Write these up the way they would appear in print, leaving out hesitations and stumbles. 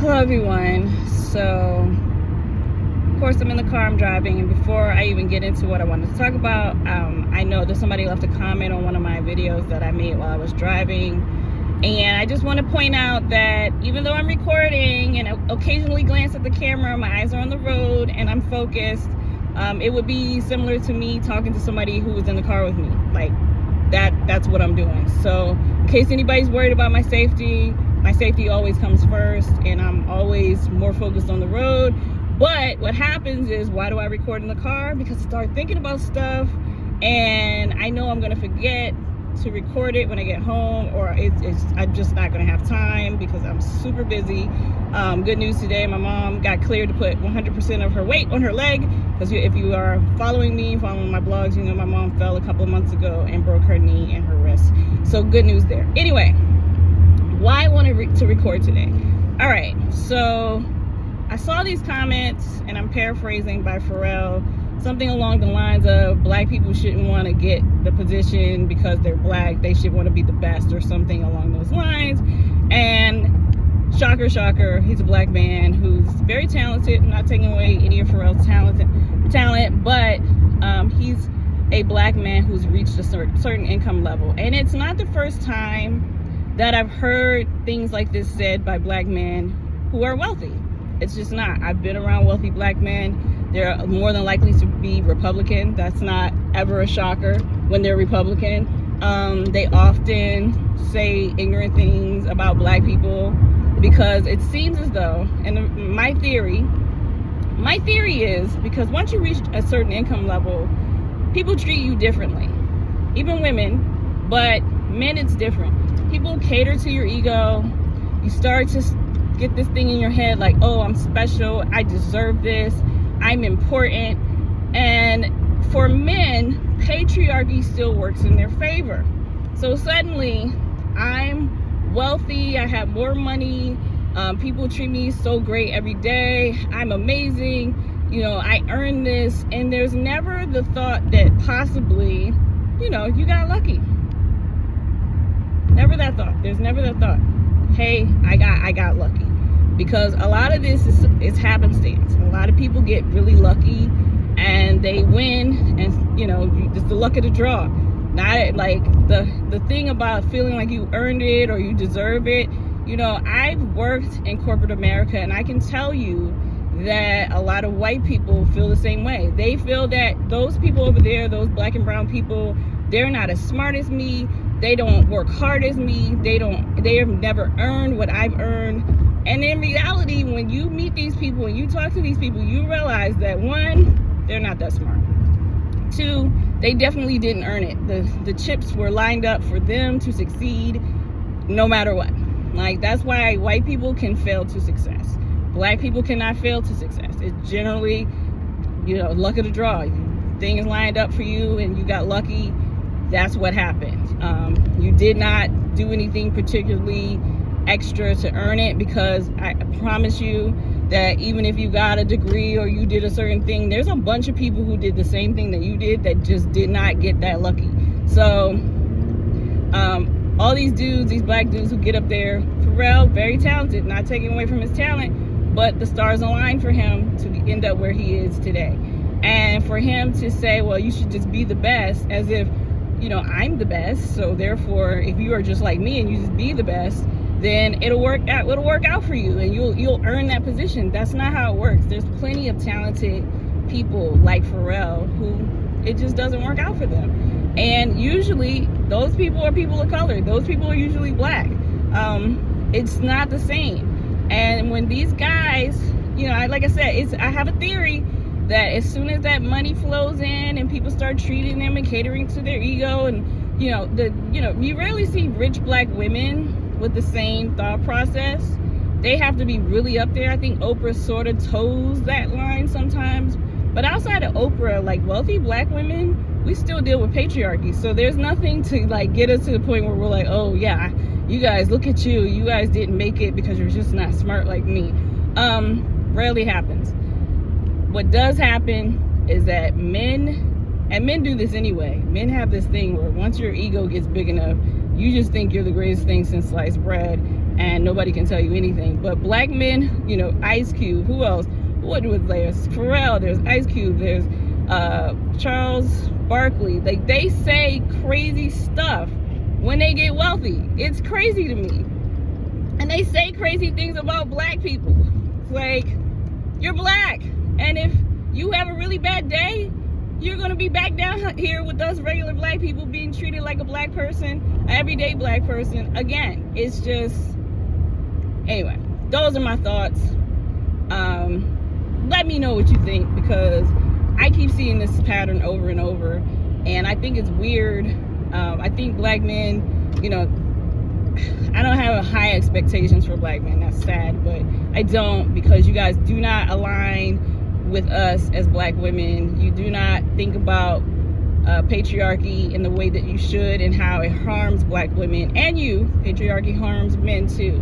Hello everyone. So of course I'm in the car, I'm driving, and before I even get into what I wanted to talk about, I know that somebody left a comment on one of my videos that I made while I was driving, and I just want to point out that even though I'm recording and occasionally glance at the camera, my eyes are on the road and I'm focused. It would be similar to me talking to somebody who was in the car with me. Like that's what I'm doing. So in case anybody's worried about my safety always comes first, and I'm always more focused on the road. But what happens is, why do I record in the car? Because I start thinking about stuff and I know I'm gonna forget to record it when I get home, or I'm just not gonna have time because I'm super busy. Good news today, my mom got cleared to put 100% of her weight on her leg, because if you are following my blogs, you know my mom fell a couple of months ago and broke her knee and her wrist. So good news there. Anyway, why I wanted to record today. All right, so I saw these comments, and I'm paraphrasing, by Pharrell, something along the lines of black people shouldn't want to get the position because they're black, they should want to be the best, or something along those lines. And shocker, he's a black man who's very talented. I'm not taking away any of Pharrell's talent, but he's a black man who's reached a certain income level. And it's not the first time that I've heard things like this said by black men who are wealthy. It's just not. I've been around wealthy black men. They're more than likely to be Republican. That's not ever a shocker when they're Republican. They often say ignorant things about black people because it seems as though, and my theory is, because once you reach a certain income level, people treat you differently. Even women, but men it's different. People cater to your ego. You start to get this thing in your head like, oh, I'm special, I deserve this, I'm important. And for men, patriarchy still works in their favor. So suddenly I'm wealthy, I have more money, people treat me so great every day, I'm amazing, I earned this, and there's never the thought that possibly, you got lucky. Never that thought. There's never that thought, hey, I got lucky. Because a lot of this is happenstance. A lot of people get really lucky and they win, and it's the luck of the draw. Not like the thing about feeling like you earned it or you deserve it. I've worked in corporate America, and I can tell you that a lot of white people feel the same way. They feel that those people over there, those black and brown people, they're not as smart as me. They don't work hard as me. They have never earned what I've earned. And in reality, when you meet these people and you talk to these people, you realize that, one, they're not that smart. Two, they definitely didn't earn it. The chips were lined up for them to succeed no matter what. Like, that's why white people can fail to success. Black people cannot fail to success. It's generally, luck of the draw. Thing is lined up for you and you got lucky. That's what happened. You did not do anything particularly extra to earn it, because I promise you that even if you got a degree or you did a certain thing, there's a bunch of people who did the same thing that you did that just did not get that lucky. So all these dudes, these black dudes who get up there, Pharrell, very talented, not taking away from his talent, but the stars aligned for him to end up where he is today. And for him to say, well, you should just be the best, as if, I'm the best, so therefore if you are just like me and you just be the best, then it'll work out for you and you'll earn that position. That's not how it works. There's plenty of talented people like Pharrell who it just doesn't work out for them. And usually those people are people of color. Those people are usually black. It's not the same. And when these guys, like I said, I have a theory that as soon as that money flows in and people start treating them and catering to their ego, and you rarely see rich black women with the same thought process. They have to be really up there. I think Oprah sort of toes that line sometimes, but outside of Oprah, like, wealthy black women, we still deal with patriarchy. So there's nothing to like get us to the point where we're like, oh yeah, you guys, look at you guys didn't make it because you're just not smart like me. Rarely happens. What does happen is that men, and men do this anyway, men have this thing where once your ego gets big enough, you just think you're the greatest thing since sliced bread, and nobody can tell you anything. But black men, you know, Ice Cube, who else? What was there? Pharrell, there's Ice Cube, there's Charles Barkley. Like, they say crazy stuff when they get wealthy. It's crazy to me. And they say crazy things about black people. It's like, you're black, and if you have a really bad day, you're gonna be back down here with us regular black people being treated like a black person, an everyday black person. Again, it's just, anyway, those are my thoughts. Let me know what you think, because I keep seeing this pattern over and over, and I think it's weird. I think black men, you know, I don't have high expectations for black men. That's sad, but I don't, because you guys do not align with us as black women. You do not think about patriarchy in the way that you should, and how it harms black women, and patriarchy harms men too.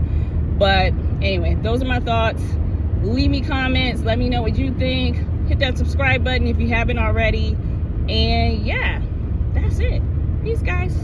But anyway, those are my thoughts. Leave me comments, let me know what you think. Hit that subscribe button if you haven't already, and yeah, that's it. Peace, guys.